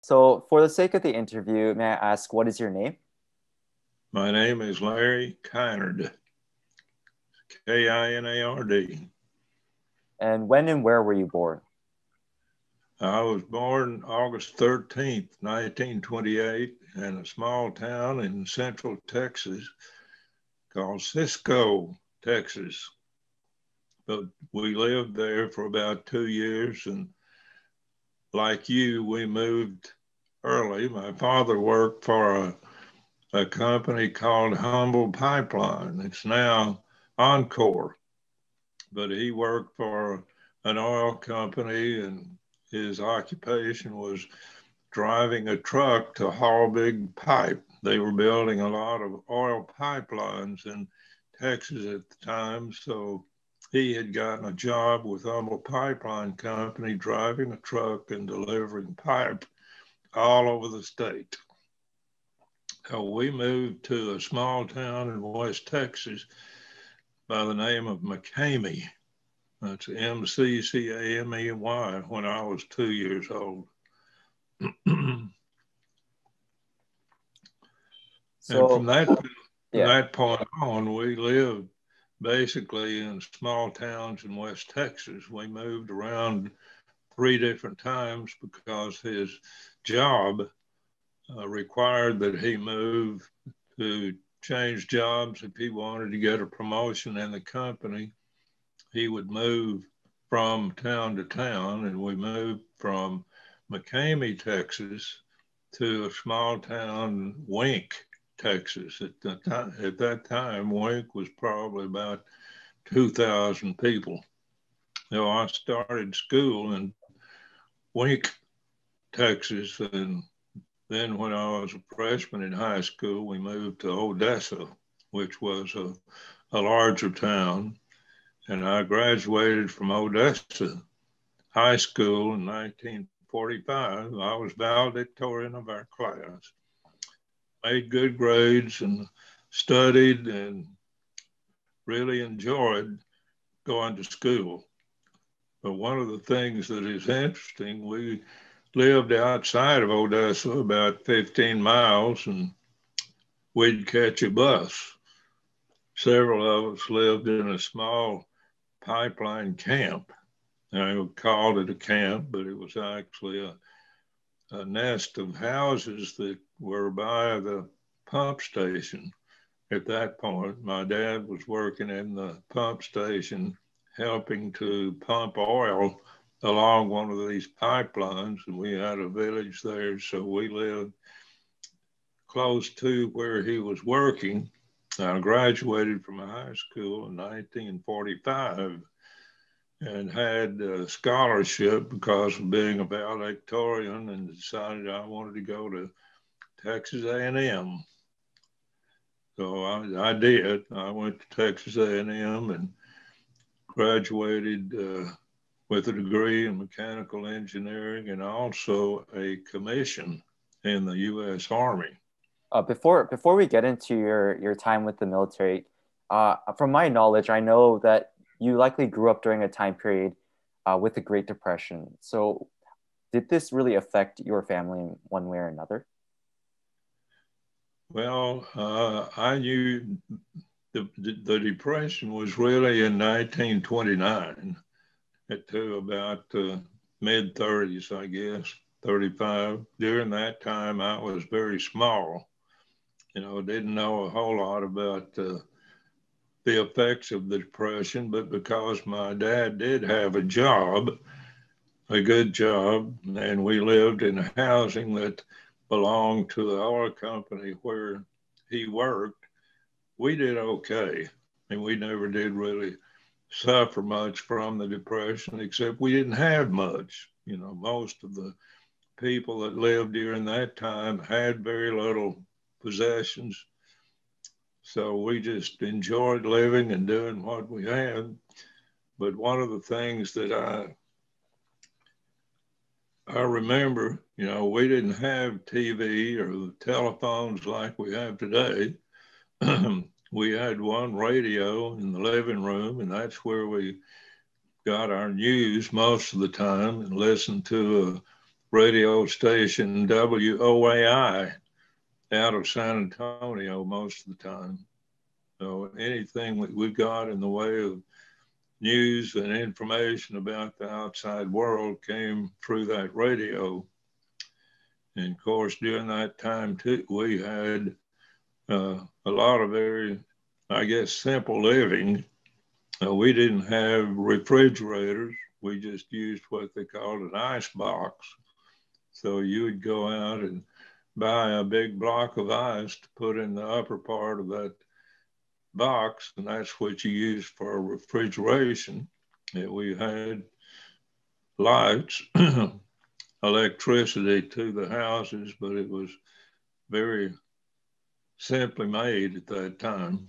So for the sake of the interview, may I ask, what is your name? My name is Larry Kinard, Kinard. And when and where were you born? I was born August 13th, 1928, in a small town in central Texas called Cisco, Texas. But we lived there for about 2 years, and like you, we moved early. My father worked for a company called Humble Pipeline. It's now Encore, but he worked for an oil company, and his occupation was driving a truck to haul big pipe. They were building a lot of oil pipelines in Texas at the time, so he had gotten a job with Humble Pipeline Company driving a truck and delivering pipe all over the state. So we moved to a small town in West Texas by the name of McCamey. That's Mccamey when I was 2 years old. So, and from that point on, we lived basically in small towns in West Texas. We moved around 3 different times because his job required that he move to change jobs. If he wanted to get a promotion in the company, he would move from town to town, and we moved from McCamey, Texas, to a small town, Wink, Texas. At that time, Wink was probably about 2,000 people. So I started school in Wink, Texas, and then when I was a freshman in high school, we moved to Odessa, which was a larger town. And I graduated from Odessa High School in 1945. I was valedictorian of our class, made good grades and studied and really enjoyed going to school. But one of the things that is interesting, we lived outside of Odessa about 15 miles, and we'd catch a bus. Several of us lived in a small pipeline camp. I called it a camp, but it was actually a nest of houses that were by the pump station. At that point, my dad was working in the pump station, helping to pump oil along one of these pipelines, and we had a village there, so we lived close to where he was working. I graduated from high school in 1945 and had a scholarship because of being a valedictorian, and decided I wanted to go to Texas A&M. So I did. I went to Texas A&M and graduated with a degree in mechanical engineering and also a commission in the U.S. Army. Before we get into your time with the military, from my knowledge, I know that you likely grew up during a time period with the Great Depression. So did this really affect your family in one way or another? Well, I knew the Depression was really in 1929 to about mid-30s, I guess, 35. During that time, I was very small. Didn't know a whole lot about the effects of the Depression, but because my dad did have a job, a good job, and we lived in housing that belonged to the oil company where he worked, we did okay. And we never did really suffer much from the Depression, except we didn't have much. Most of the people that lived during that time had very little possessions. So we just enjoyed living and doing what we had. But one of the things that I remember, we didn't have TV or telephones like we have today. We had one radio in the living room, and that's where we got our news most of the time and listened to a radio station WOAI out of San Antonio most of the time. So anything that we got in the way of news and information about the outside world came through that radio. And of course, during that time too, we had a lot of very, I guess, simple living. We didn't have refrigerators. We just used what they called an ice box. So you would go out and buy a big block of ice to put in the upper part of that box, and that's what you use for refrigeration. We had lights, electricity to the houses, but it was very simply made at that time.